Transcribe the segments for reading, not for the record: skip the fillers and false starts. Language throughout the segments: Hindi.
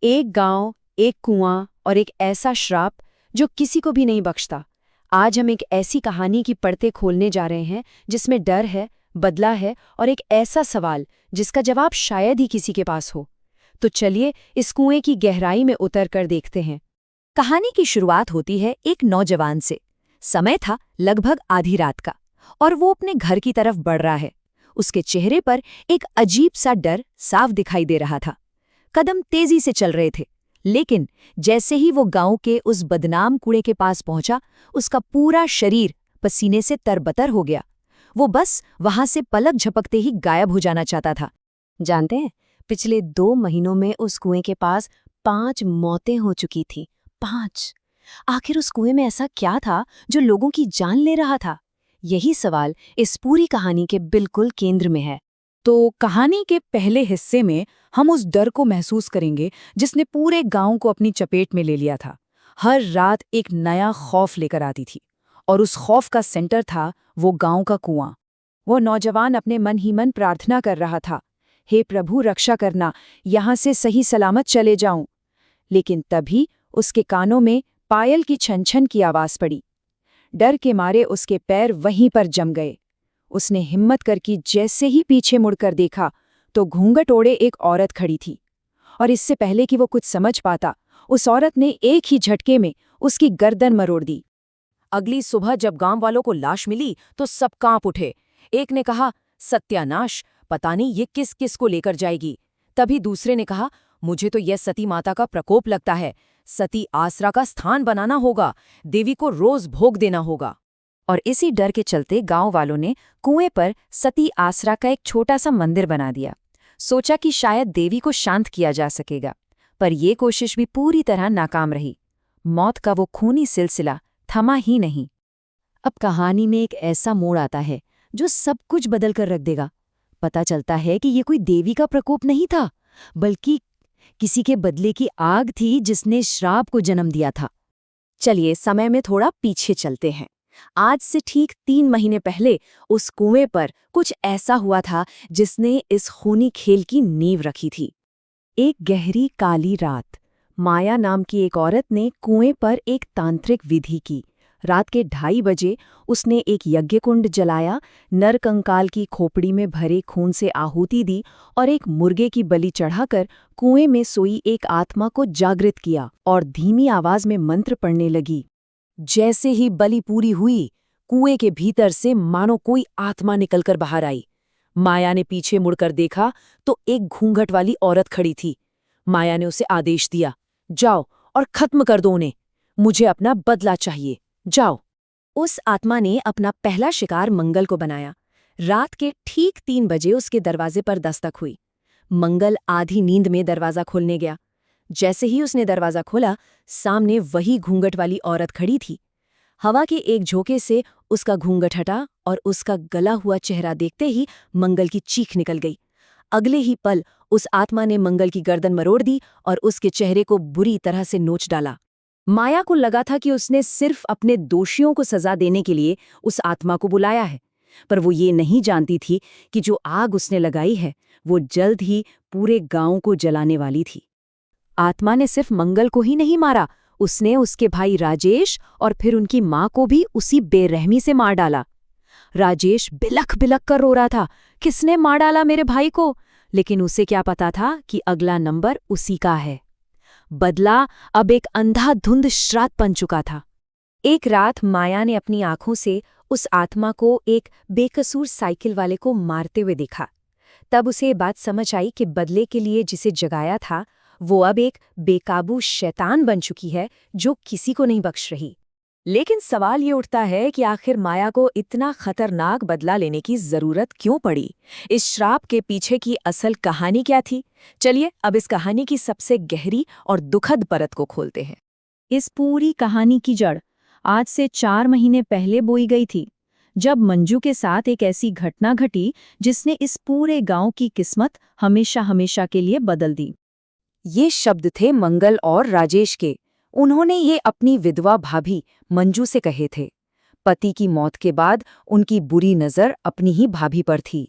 एक गांव, एक कुआं और एक ऐसा श्राप जो किसी को भी नहीं बख्शता। आज हम एक ऐसी कहानी की पड़ते खोलने जा रहे हैं जिसमें डर है, बदला है और एक ऐसा सवाल जिसका जवाब शायद ही किसी के पास हो। तो चलिए इस कुएं की गहराई में उतर कर देखते हैं। कहानी की शुरुआत होती है एक नौजवान से। समय था लगभग आधी रात का और वो अपने घर की तरफ बढ़ रहा है। उसके चेहरे पर एक अजीब सा डर साफ दिखाई दे रहा था। कदम तेजी से चल रहे थे, लेकिन जैसे ही वो गांव के उस बदनाम कुएं के पास पहुंचा, उसका पूरा शरीर पसीने से तरबतर हो गया। वो बस वहां से पलक झपकते ही गायब हो जाना चाहता था। जानते हैं, पिछले 2 महीनों में उस कुएं के पास 5 मौतें हो चुकी थी। 5। आखिर उस कुएं में ऐसा क्या था जो लोगों की जान ले रहा था? यही सवाल इस पूरी कहानी के बिल्कुल केंद्र में है। तो कहानी के पहले हिस्से में हम उस डर को महसूस करेंगे जिसने पूरे गांव को अपनी चपेट में ले लिया था। हर रात एक नया खौफ लेकर आती थी, और उस खौफ का सेंटर था वो गांव का कुआं। वो नौजवान अपने मन ही मन प्रार्थना कर रहा था, हे प्रभु रक्षा करना, यहाँ से सही सलामत चले जाऊं। लेकिन तभी उसके कानों में पायल की छन छन की आवाज पड़ी। डर के मारे उसके पैर वहीं पर जम गए। उसने हिम्मत करके जैसे ही पीछे मुड़कर देखा तो घूंघट ओढ़े एक औरत खड़ी थी, और इससे पहले कि वो कुछ समझ पाता, उस औरत ने एक ही झटके में उसकी गर्दन मरोड़ दी। अगली सुबह जब गांव वालों को लाश मिली तो सब कांप उठे। एक ने कहा, सत्यानाश, पता नहीं ये किस किस को लेकर जाएगी। तभी दूसरे ने कहा, मुझे तो यह सती माता का प्रकोप लगता है। सती आसरा का स्थान बनाना होगा, देवी को रोज भोग देना होगा। और इसी डर के चलते गांव वालों ने कुएं पर सती आसरा का एक छोटा सा मंदिर बना दिया। सोचा कि शायद देवी को शांत किया जा सकेगा, पर यह कोशिश भी पूरी तरह नाकाम रही। मौत का वो खूनी सिलसिला थमा ही नहीं। अब कहानी में एक ऐसा मोड़ आता है जो सब कुछ बदल कर रख देगा। पता चलता है कि ये कोई देवी का प्रकोप नहीं था, बल्कि किसी के बदले की आग थी जिसने श्राप को जन्म दिया था। चलिए समय में थोड़ा पीछे चलते हैं। आज से ठीक 3 महीने पहले उस कुएं पर कुछ ऐसा हुआ था जिसने इस खूनी खेल की नींव रखी थी। एक गहरी काली रात, माया नाम की एक औरत ने कुएं पर एक तांत्रिक विधि की। रात के 2:30 बजे उसने एक यज्ञकुंड जलाया, नर कंकाल की खोपड़ी में भरे खून से आहुति दी और एक मुर्गे की बलि चढ़ाकर कुएं में सोई एक आत्मा को जागृत किया और धीमी आवाज में मंत्र पढ़ने लगी। जैसे ही बलि पूरी हुई, कुएं के भीतर से मानो कोई आत्मा निकलकर बाहर आई। माया ने पीछे मुड़कर देखा तो एक घूंघट वाली औरत खड़ी थी। माया ने उसे आदेश दिया, जाओ और खत्म कर दो उन्हें, मुझे अपना बदला चाहिए, जाओ। उस आत्मा ने अपना पहला शिकार मंगल को बनाया। रात के ठीक 3 बजे उसके दरवाजे पर दस्तक हुई। मंगल आधी नींद में दरवाजा खोलने गया। जैसे ही उसने दरवाजा खोला, सामने वही घूंघट वाली औरत खड़ी थी। हवा के एक झोंके से उसका घूंघट हटा और उसका गला हुआ चेहरा देखते ही मंगल की चीख निकल गई। अगले ही पल उस आत्मा ने मंगल की गर्दन मरोड़ दी और उसके चेहरे को बुरी तरह से नोच डाला। माया को लगा था कि उसने सिर्फ अपने दोषियों को सजा देने के लिए उस आत्मा को बुलाया है, पर वो ये नहीं जानती थी कि जो आग उसने लगाई है वो जल्द ही पूरे गांव को जलाने वाली थी। आत्मा ने सिर्फ मंगल को ही नहीं मारा, उसने उसके भाई राजेश और फिर उनकी मां को भी उसी बेरहमी से मार डाला। राजेश बिलख बिलख कर रो रहा था, किसने मार डाला मेरे भाई को? लेकिन उसे क्या पता था कि अगला नंबर उसी का है। बदला अब एक अंधाधुंध श्राद्ध बन चुका था। एक रात माया ने अपनी आंखों से उस आत्मा को एक बेकसूर साइकिल वाले को मारते हुए देखा। तब उसे ये बात समझ आई कि बदले के लिए जिसे जगाया था वो अब एक बेकाबू शैतान बन चुकी है जो किसी को नहीं बख्श रही। लेकिन सवाल ये उठता है कि आखिर माया को इतना खतरनाक बदला लेने की जरूरत क्यों पड़ी? इस श्राप के पीछे की असल कहानी क्या थी? चलिए अब इस कहानी की सबसे गहरी और दुखद परत को खोलते हैं। इस पूरी कहानी की जड़ आज से 4 महीने पहले बोई गई थी, जब मंजू के साथ एक ऐसी घटना घटी जिसने इस पूरे गांव की किस्मत हमेशा हमेशा के लिए बदल दी। ये शब्द थे मंगल और राजेश के। उन्होंने ये अपनी विधवा भाभी मंजू से कहे थे। पति की मौत के बाद उनकी बुरी नज़र अपनी ही भाभी पर थी।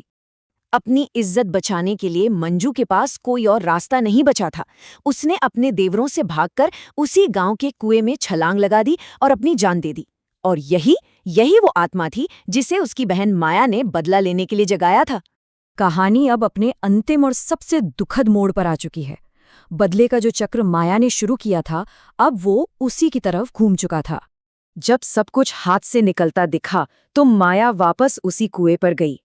अपनी इज्जत बचाने के लिए मंजू के पास कोई और रास्ता नहीं बचा था। उसने अपने देवरों से भागकर उसी गांव के कुएं में छलांग लगा दी और अपनी जान दे दी। और यही यही वो आत्मा थी जिसे उसकी बहन माया ने बदला लेने के लिए जगाया था। कहानी अब अपने अंतिम और सबसे दुखद मोड़ पर आ चुकी है। बदले का जो चक्र माया ने शुरू किया था, अब वो उसी की तरफ घूम चुका था। जब सब कुछ हाथ से निकलता दिखा तो माया वापस उसी कुएं पर गई।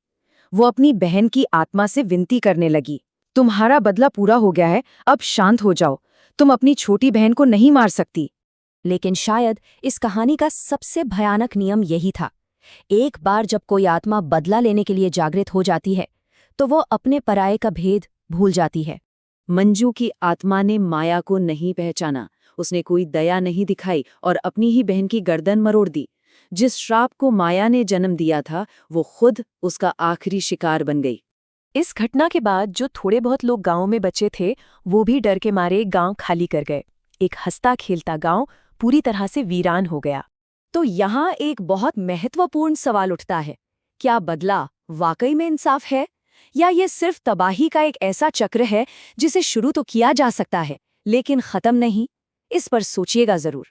वो अपनी बहन की आत्मा से विनती करने लगी, तुम्हारा बदला पूरा हो गया है, अब शांत हो जाओ। तुम अपनी छोटी बहन को नहीं मार सकती। लेकिन शायद इस कहानी का सबसे भयानक नियम यही था। एक बार जब कोई आत्मा बदला लेने के लिए जागृत हो जाती है तो वो अपने पराये का भेद भूल जाती है। मंजू की आत्मा ने माया को नहीं पहचाना, उसने कोई दया नहीं दिखाई और अपनी ही बहन की गर्दन मरोड़ दी। जिस श्राप को माया ने जन्म दिया था वो खुद उसका आखिरी शिकार बन गई। इस घटना के बाद जो थोड़े बहुत लोग गांव में बचे थे वो भी डर के मारे गांव खाली कर गए। एक हंसता खेलता गांव पूरी तरह से वीरान हो गया। तो यहाँ एक बहुत महत्वपूर्ण सवाल उठता है, क्या बदला वाकई में इंसाफ है, या ये सिर्फ तबाही का एक ऐसा चक्र है जिसे शुरू तो किया जा सकता है लेकिन खत्म नहीं? इस पर सोचिएगा जरूर।